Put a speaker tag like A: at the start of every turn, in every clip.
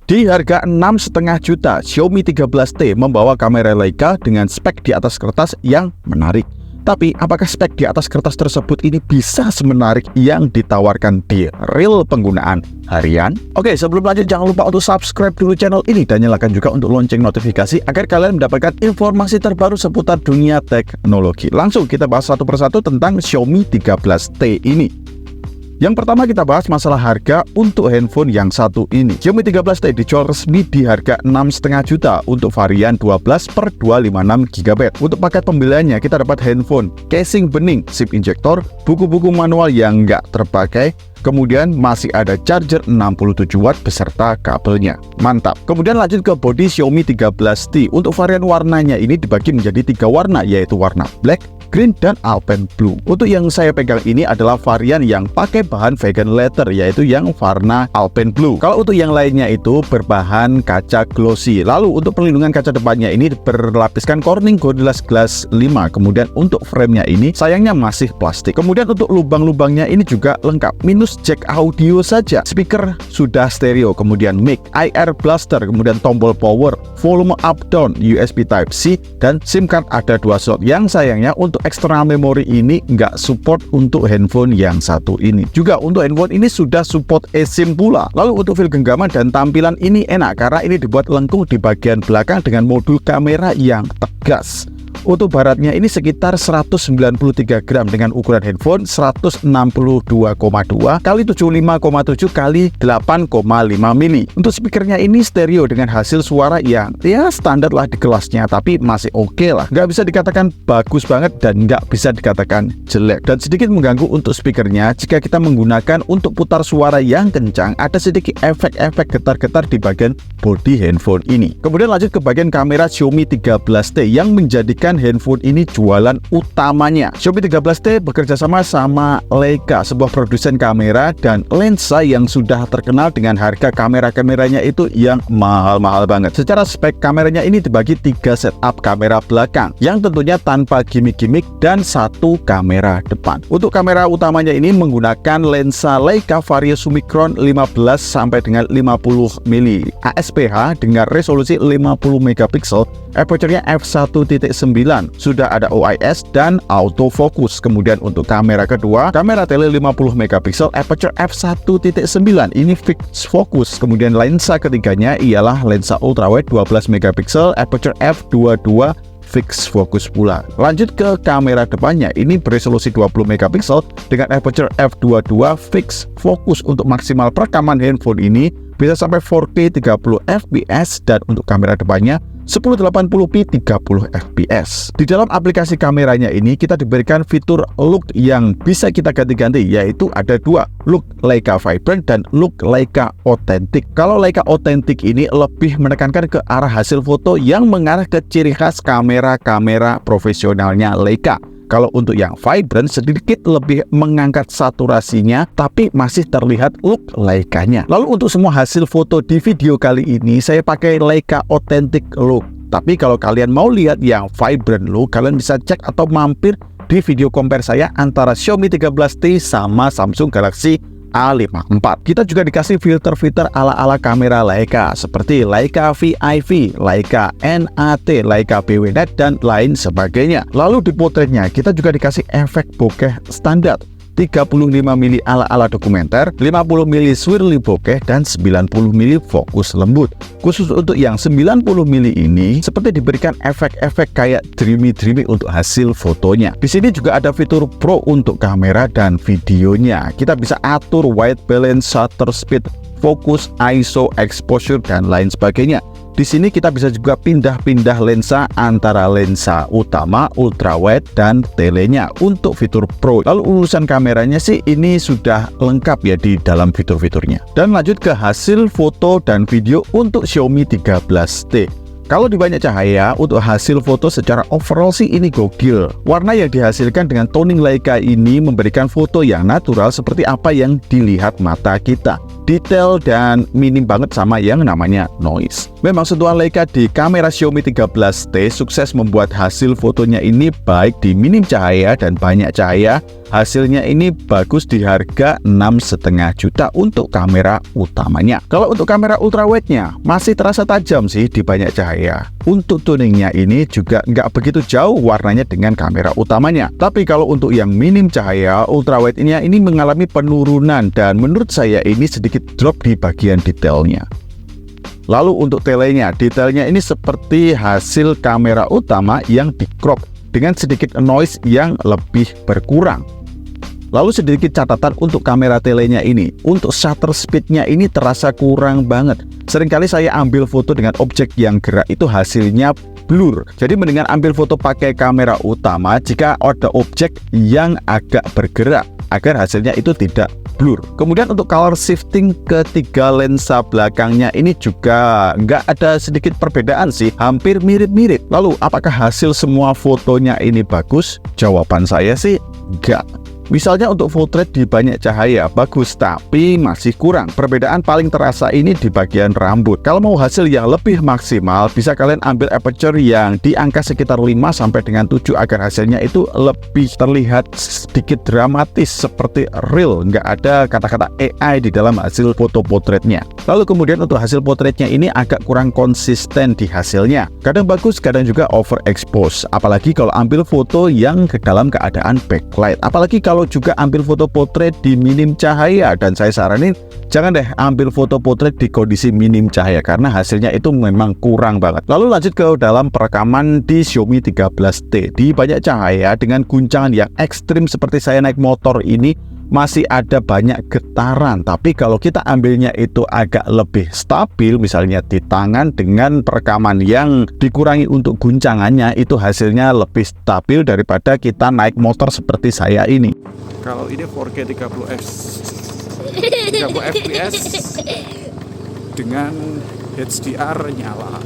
A: Di harga 6,5 juta, Xiaomi 13T membawa kamera Leica dengan spek di atas kertas yang menarik. Tapi, apakah spek di atas kertas tersebut ini bisa semenarik yang ditawarkan di real penggunaan harian? Oke, sebelum lanjut jangan lupa untuk subscribe dulu channel ini dan nyalakan juga untuk lonceng notifikasi agar kalian mendapatkan informasi terbaru seputar dunia teknologi. Langsung kita bahas satu persatu tentang Xiaomi 13T ini. Yang pertama kita bahas masalah harga untuk handphone yang satu ini. Xiaomi 13T dijual resmi di harga 6,5 juta untuk varian 12/256GB. Untuk paket pembeliannya kita dapat handphone, casing bening, SIM injektor, buku-buku manual yang nggak terpakai, kemudian masih ada charger 67 watt beserta kabelnya. Mantap. Kemudian lanjut ke bodi Xiaomi 13T. Untuk varian warnanya ini dibagi menjadi 3 warna, yaitu warna black, green, dan Alpen Blue. Untuk yang saya pegang ini adalah varian yang pakai bahan vegan leather, yaitu yang warna Alpen Blue. Kalau untuk yang lainnya itu berbahan kaca glossy. Lalu untuk perlindungan kaca depannya ini berlapiskan Corning Gorilla Glass 5. Kemudian untuk framenya ini sayangnya masih plastik. Kemudian untuk lubang-lubangnya ini juga lengkap, minus jack audio saja. Speaker sudah stereo, kemudian mic, IR blaster, kemudian tombol power, volume up down, USB Type-C, dan SIM card ada 2 slot. Yang sayangnya untuk external memory ini nggak support untuk handphone yang satu ini. Juga untuk handphone ini sudah support eSIM pula. Lalu untuk feel genggaman dan tampilan ini enak karena ini dibuat lengkung di bagian belakang dengan modul kamera yang tegas. Untuk baratnya ini sekitar 193 gram dengan ukuran handphone 162,2 x 75,7 x 8,5 mili. Untuk speakernya ini stereo dengan hasil suara yang ya standar lah di kelasnya, tapi masih oke lah. Nggak bisa dikatakan bagus banget dan nggak bisa dikatakan jelek. Dan sedikit mengganggu untuk speakernya jika kita menggunakan untuk putar suara yang kencang, ada sedikit efek-efek getar-getar di bagian bodi handphone ini. Kemudian lanjut ke bagian kamera Xiaomi 13T yang menjadikan handphone ini jualan utamanya. Xiaomi 13T bekerja sama Leica, sebuah produsen kamera dan lensa yang sudah terkenal dengan harga kamera-kameranya itu yang mahal-mahal banget. Secara spek kameranya ini dibagi 3 setup kamera belakang yang tentunya tanpa gimmick-gimmick dan 1 kamera depan. Untuk kamera utamanya ini menggunakan lensa Leica Vario Summicron 15 sampai dengan 50 mili ASPH dengan resolusi 50 megapiksel, aperture-nya f1.9. Sudah ada OIS dan autofocus. Kemudian untuk kamera kedua, kamera tele 50 megapiksel, aperture f1.9. Ini fixed focus. Kemudian lensa ketiganya ialah lensa ultrawide 12 megapiksel, aperture f22 fixed focus pula. Lanjut ke kamera depannya, ini beresolusi 20 megapiksel dengan aperture f22 fixed focus. Untuk maksimal perekaman handphone ini bisa sampai 4K 30 fps dan untuk kamera depannya 1080p 30 fps. Di dalam aplikasi kameranya ini kita diberikan fitur look yang bisa kita ganti-ganti, yaitu ada 2, look Leica Vibrant dan look Leica Authentic. Kalau Leica Authentic ini lebih menekankan ke arah hasil foto yang mengarah ke ciri khas kamera-kamera profesionalnya Leica. Kalau untuk yang Vibrant sedikit lebih mengangkat saturasinya, tapi masih terlihat look Leica-nya. Lalu untuk semua hasil foto di video kali ini saya pakai Leica Authentic look. Tapi kalau kalian mau lihat yang Vibrant look, kalian bisa cek atau mampir di video compare saya antara Xiaomi 13T sama Samsung Galaxy A54. Kita juga dikasih filter-filter ala-ala kamera Leica seperti Leica VIV, Leica NAT, Leica BW-NET, dan lain sebagainya. Lalu di potretnya kita juga dikasih efek bokeh standar 35 mili ala-ala dokumenter, 50 mili swirly bokeh, dan 90 mili fokus lembut. Khusus untuk yang 90 mili ini seperti diberikan efek-efek kayak dreamy untuk hasil fotonya. Di sini juga ada fitur Pro untuk kamera dan videonya. Kita bisa atur white balance, shutter speed, fokus, ISO, exposure, dan lain sebagainya. Di sini kita bisa juga pindah-pindah lensa antara lensa utama, ultrawide, dan telenya untuk fitur Pro. Lalu urusan kameranya sih ini sudah lengkap ya di dalam fitur-fiturnya. Dan lanjut ke hasil foto dan video untuk Xiaomi 13T. Kalau di banyak cahaya, untuk hasil foto secara overall sih ini gokil. Warna yang dihasilkan dengan toning Leica ini memberikan foto yang natural seperti apa yang dilihat mata kita. Detail dan minim banget sama yang namanya noise. Memang sentuhan Leica di kamera Xiaomi 13T sukses membuat hasil fotonya ini baik di minim cahaya dan banyak cahaya hasilnya ini bagus di harga 6,5 juta untuk kamera utamanya. Kalau untuk kamera ultrawide-nya masih terasa tajam sih di banyak cahaya. Untuk tuningnya ini juga nggak begitu jauh warnanya dengan kamera utamanya. Tapi kalau untuk yang minim cahaya, ultrawide-nya ini mengalami penurunan dan menurut saya ini sedikit drop di bagian detailnya. Lalu untuk telenya, detailnya ini seperti hasil kamera utama yang di crop dengan sedikit noise yang lebih berkurang. Lalu sedikit catatan untuk kamera telenya ini, untuk shutter speednya ini terasa kurang banget. Seringkali saya ambil foto dengan objek yang gerak itu hasilnya blur. Jadi mendingan ambil foto pakai kamera utama jika ada objek yang agak bergerak agar hasilnya itu tidak blur. Kemudian untuk color shifting ketiga lensa belakangnya ini juga nggak ada sedikit perbedaan sih, hampir mirip-mirip. Lalu apakah hasil semua fotonya ini bagus? Jawaban saya sih nggak. Misalnya untuk portrait di banyak cahaya bagus, tapi masih kurang. Perbedaan paling terasa ini di bagian rambut. Kalau mau hasil yang lebih maksimal, bisa kalian ambil aperture yang di angka sekitar 5 sampai dengan 7 agar hasilnya itu lebih terlihat sedikit dramatis seperti real, nggak ada kata-kata AI di dalam hasil foto portraitnya. Lalu kemudian untuk hasil portraitnya ini agak kurang konsisten di hasilnya. Kadang bagus, kadang juga overexpose. Apalagi kalau ambil foto yang ke dalam keadaan backlight. Apalagi kalau juga ambil foto portrait di minim cahaya, dan saya saranin jangan deh ambil foto portrait di kondisi minim cahaya karena hasilnya itu memang kurang banget. Lalu lanjut ke dalam perekaman di Xiaomi 13T. Di banyak cahaya dengan guncangan yang ekstrim seperti saya naik motor ini masih ada banyak getaran, tapi kalau kita ambilnya itu agak lebih stabil, misalnya di tangan dengan perekaman yang dikurangi untuk guncangannya, itu hasilnya lebih stabil daripada kita naik motor seperti saya ini.
B: Kalau ini 4K 30 fps dengan HDR nyala.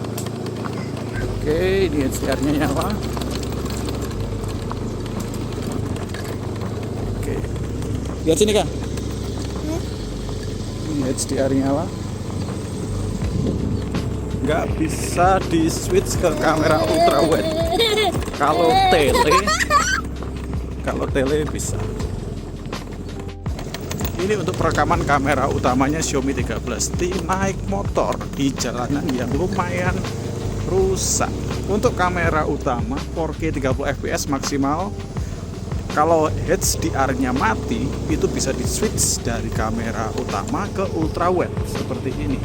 B: Oke, ini HDR-nya nyala. Oke, lihat sini kan. Ini HDR nyala. Nggak bisa di switch ke kamera ultrawide. Kalau tele bisa. Ini untuk perekaman kamera utamanya Xiaomi 13T naik motor di jalanan yang lumayan rusak. Untuk kamera utama 4K 30 fps maksimal. Kalau HDR-nya mati, itu bisa di switch dari kamera utama ke ultrawide seperti ini.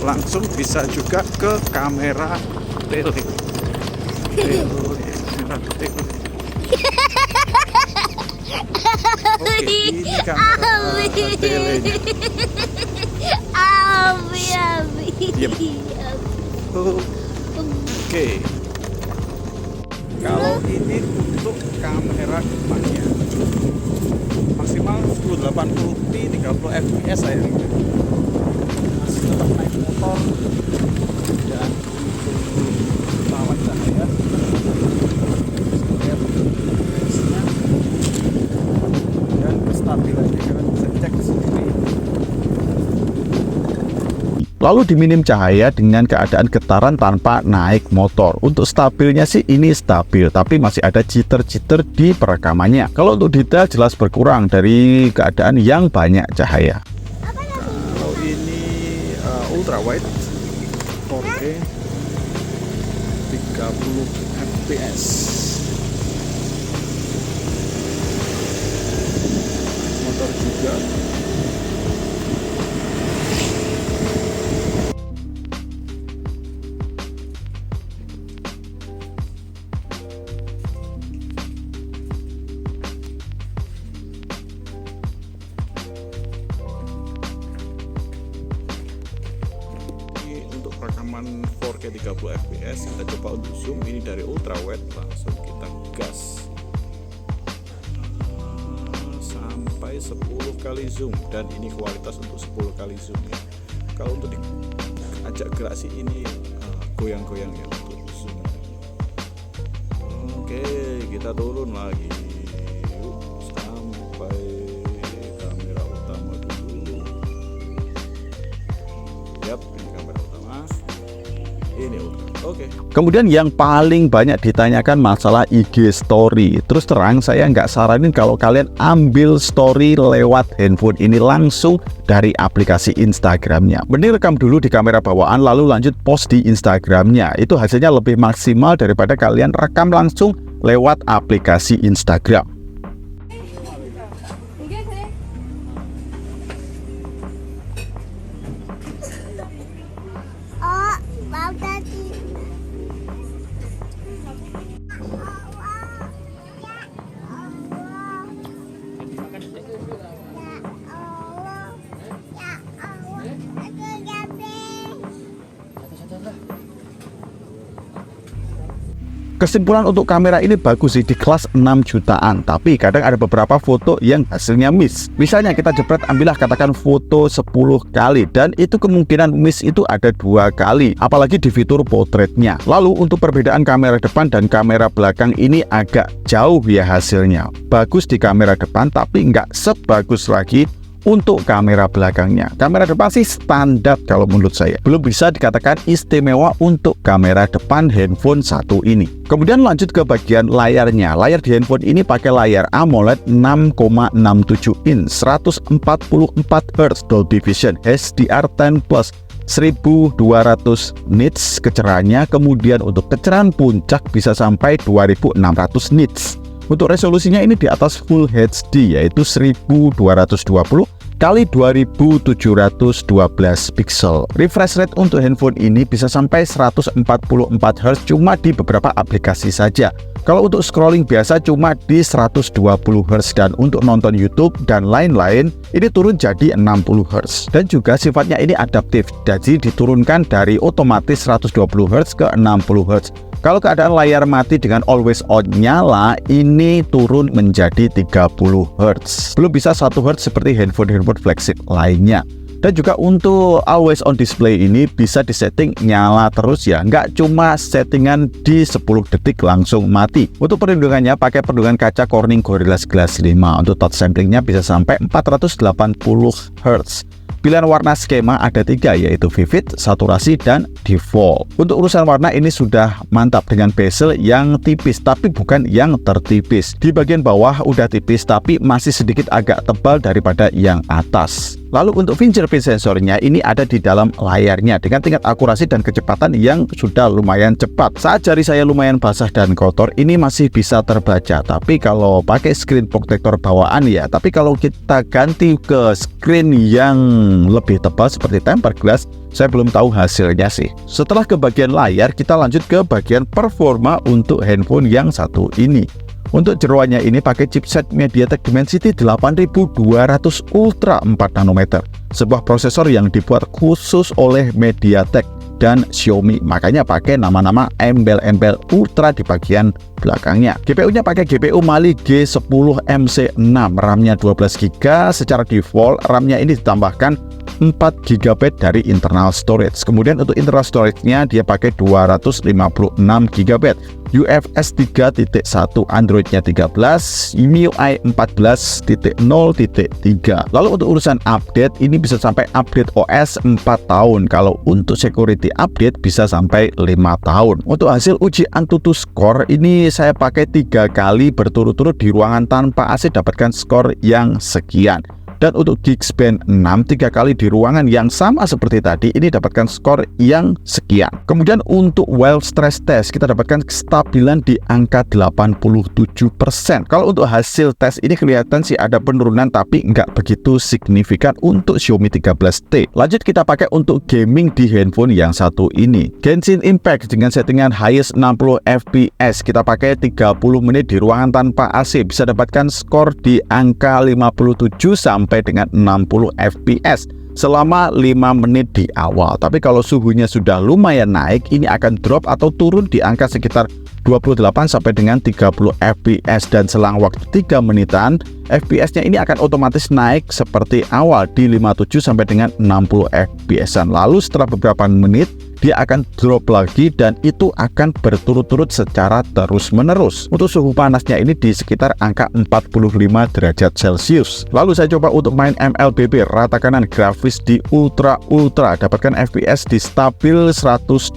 B: Langsung bisa juga ke kamera tele. Oke, ini kamera telenya. Diam. Oke. Kalau ini untuk kamera depannya maksimal 1080p 30 fps sayangnya. Masih tetap naik motor dan lawan cahaya. Dan kestabilannya kalian bisa cek sendiri.
A: Lalu di minim cahaya dengan keadaan getaran tanpa naik motor. Untuk stabilnya sih ini stabil, tapi masih ada jitter-jitter di perekamannya. Kalau untuk detail jelas berkurang dari keadaan yang banyak cahaya.
B: Kalau ini ultrawide 4K 30 fps. Motor juga. Rekaman 4K 30 fps kita coba untuk zoom. Ini dari ultrawide, langsung kita gas sampai 10 kali zoom, dan ini kualitas untuk 10 kali zoom ya. Kalau untuk diajak gerak sih ini goyang-goyang ya untuk zoom. Oke, kita turun lagi. Yuk, sampai kamera utama dulu. Yap, ini kamera utama. Ini ultra. Oke.
A: Kemudian yang paling banyak ditanyakan masalah IG story. Terus terang saya nggak saranin kalau kalian ambil story lewat handphone ini langsung dari aplikasi Instagramnya. Mending rekam dulu di kamera bawaan lalu lanjut post di Instagramnya. Itu hasilnya lebih maksimal daripada kalian rekam langsung lewat aplikasi Instagram. Kesimpulan untuk kamera ini bagus sih, di kelas 6 jutaan. Tapi kadang ada beberapa foto yang hasilnya miss. Misalnya kita jepret, ambillah katakan foto 10 kali, dan itu kemungkinan miss itu ada 2 kali. Apalagi di fitur potretnya. Lalu untuk perbedaan kamera depan dan kamera belakang ini agak jauh ya hasilnya. Bagus di kamera depan tapi nggak sebagus lagi untuk kamera belakangnya. Kamera depan sih standar kalau menurut saya. Belum bisa dikatakan istimewa untuk kamera depan handphone satu ini. Kemudian lanjut ke bagian layarnya. Layar di handphone ini pakai layar AMOLED 6,67 inch, 144 Hz Dolby Vision, HDR10+, 1200 nits kecerahannya. Kemudian untuk kecerahan puncak bisa sampai 2600 nits. Untuk resolusinya ini di atas Full HD, yaitu 1220 kali 2712 pixel. Refresh rate untuk handphone ini bisa sampai 144 Hz cuma di beberapa aplikasi saja. Kalau untuk scrolling biasa cuma di 120 Hz, dan untuk nonton YouTube dan lain-lain ini turun jadi 60 Hz. Dan juga sifatnya ini adaptif, jadi diturunkan dari otomatis 120 Hz ke 60 Hz. Kalau keadaan layar mati dengan always on nyala, ini turun menjadi 30 Hz. Belum bisa 1 Hz seperti handphone-handphone flagship lainnya. Dan juga untuk always on display ini bisa disetting nyala terus ya, nggak cuma settingan di 10 detik langsung mati. Untuk perlindungannya pakai perlindungan kaca Corning Gorilla Glass 5. Untuk touch samplingnya bisa sampai 480 Hz. Pilihan warna skema ada 3, yaitu vivid, saturasi, dan default. Untuk urusan warna ini sudah mantap dengan bezel yang tipis tapi bukan yang tertipis. Di bagian bawah udah tipis tapi masih sedikit agak tebal daripada yang atas. Lalu untuk fingerprint sensornya ini ada di dalam layarnya dengan tingkat akurasi dan kecepatan yang sudah lumayan cepat. Saat jari saya lumayan basah dan kotor ini masih bisa terbaca, tapi kalau pakai screen protector bawaan ya. Tapi kalau kita ganti ke screen yang lebih tebal seperti tempered glass, saya belum tahu hasilnya sih. Setelah ke bagian layar, kita lanjut ke bagian performa untuk handphone yang satu ini. Untuk jeroannya ini pakai chipset MediaTek Dimensity 8200 Ultra 4 nanometer, sebuah prosesor yang dibuat khusus oleh MediaTek dan Xiaomi, makanya pakai nama-nama embel-embel Ultra di bagian belakangnya. GPU-nya pakai GPU Mali G10MC6, RAM-nya 12GB. Secara default RAM-nya ini ditambahkan 4 GB dari internal storage. Kemudian untuk internal storage-nya dia pakai 256 GB. UFS 3.1, Android-nya 13, MIUI 14.0.3. Lalu untuk urusan update ini bisa sampai update OS 4 tahun. Kalau untuk security update bisa sampai 5 tahun. Untuk hasil uji Antutu Score ini saya pakai 3 kali berturut-turut di ruangan tanpa AC dapatkan skor yang sekian. Dan untuk Geeksbench 6 3 kali di ruangan yang sama seperti tadi ini dapatkan skor yang sekian. Kemudian untuk well stress test kita dapatkan kestabilan di angka 87%. Kalau untuk hasil tes ini kelihatan sih ada penurunan tapi nggak begitu signifikan untuk Xiaomi 13T. Lanjut kita pakai untuk gaming di handphone yang satu ini. Genshin Impact dengan settingan highest 60 fps kita pakai 30 menit di ruangan tanpa AC bisa dapatkan skor di angka 57 sampai dengan 60 fps selama 5 menit di awal. Tapi kalau suhunya sudah lumayan naik ini akan drop atau turun di angka sekitar 28 sampai dengan 30 fps dan selang waktu 3 menitan FPS-nya ini akan otomatis naik seperti awal di 57 sampai dengan 60 FPS-an. Lalu setelah beberapa menit dia akan drop lagi dan itu akan berturut-turut secara terus-menerus. Untuk suhu panasnya ini di sekitar angka 45 derajat Celcius. Lalu saya coba untuk main MLBB rata kanan grafis di ultra, dapatkan FPS di stabil 120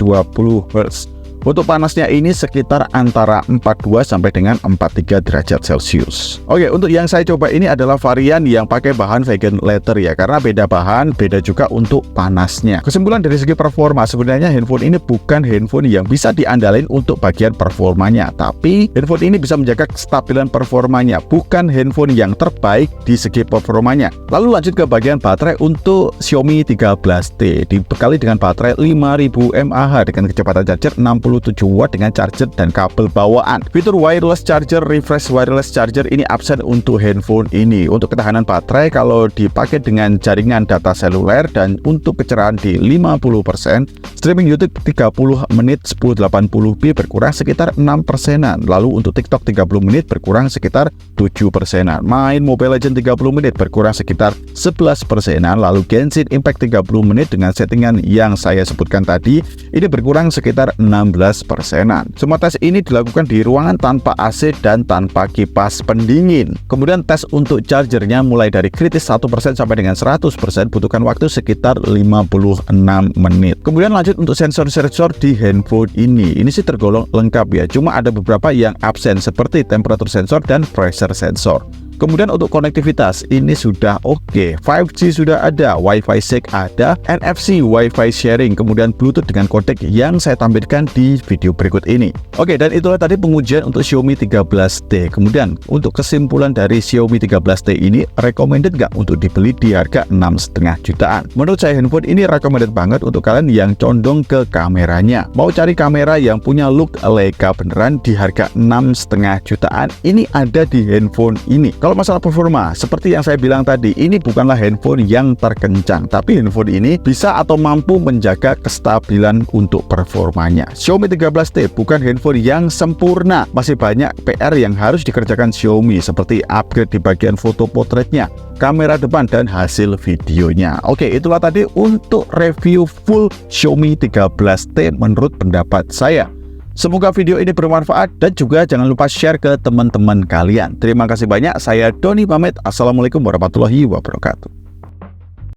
A: Hz. Untuk panasnya ini sekitar antara 42 sampai dengan 43 derajat Celcius. Oke, untuk yang saya coba ini adalah varian yang pakai bahan vegan leather ya, karena beda bahan, beda juga untuk panasnya. Kesimpulan dari segi performa, sebenarnya handphone ini bukan handphone yang bisa diandalkan untuk bagian performanya, tapi handphone ini bisa menjaga kestabilan performanya, bukan handphone yang terbaik di segi performanya. Lalu lanjut ke bagian baterai. Untuk Xiaomi 13T dibekali dengan baterai 5000 mAh dengan kecepatan charger 67 Watt dengan charger dan kabel bawaan. Fitur wireless charger, refresh wireless charger ini absen untuk handphone ini. Untuk ketahanan baterai kalau dipakai dengan jaringan data seluler dan untuk kecerahan di 50%, streaming YouTube 30 menit 1080p berkurang sekitar 6%-an. Lalu untuk TikTok 30 menit berkurang sekitar 7%-an. Main Mobile Legends 30 menit berkurang sekitar 11%-an. Lalu Genshin Impact 30 menit dengan settingan yang saya sebutkan tadi ini berkurang sekitar 16%-an. Semua tes ini dilakukan di ruangan tanpa AC dan tanpa kipas pendingin. Kemudian tes untuk chargernya mulai dari kritis 1% sampai dengan 100% butuhkan waktu sekitar 56 menit. Kemudian lanjut untuk sensor-sensor di handphone ini. Ini sih tergolong lengkap ya, cuma ada beberapa yang absen seperti temperatur sensor dan pressure sensor. Kemudian untuk konektivitas ini sudah oke, 5G sudah ada, Wi-Fi 6 ada, NFC Wi-Fi sharing, kemudian Bluetooth dengan kodek yang saya tampilkan di video berikut ini. Oke, dan itulah tadi pengujian untuk Xiaomi 13T. Kemudian untuk kesimpulan dari Xiaomi 13T ini, recommended nggak untuk dibeli di harga 6,5 jutaan? Menurut saya handphone ini recommended banget untuk kalian yang condong ke kameranya. Mau cari kamera yang punya look Leica beneran di harga 6,5 jutaan, ini ada di handphone ini. Kalau masalah performa, seperti yang saya bilang tadi, ini bukanlah handphone yang terkencang, tapi handphone ini bisa atau mampu menjaga kestabilan untuk performanya. Xiaomi 13T bukan handphone yang sempurna, masih banyak PR yang harus dikerjakan Xiaomi, seperti upgrade di bagian foto potretnya, kamera depan, dan hasil videonya. Oke, itulah tadi untuk review full Xiaomi 13T menurut pendapat saya. Semoga video ini bermanfaat dan juga jangan lupa share ke teman-teman kalian. Terima kasih banyak, saya Doni pamit. Assalamualaikum warahmatullahi wabarakatuh.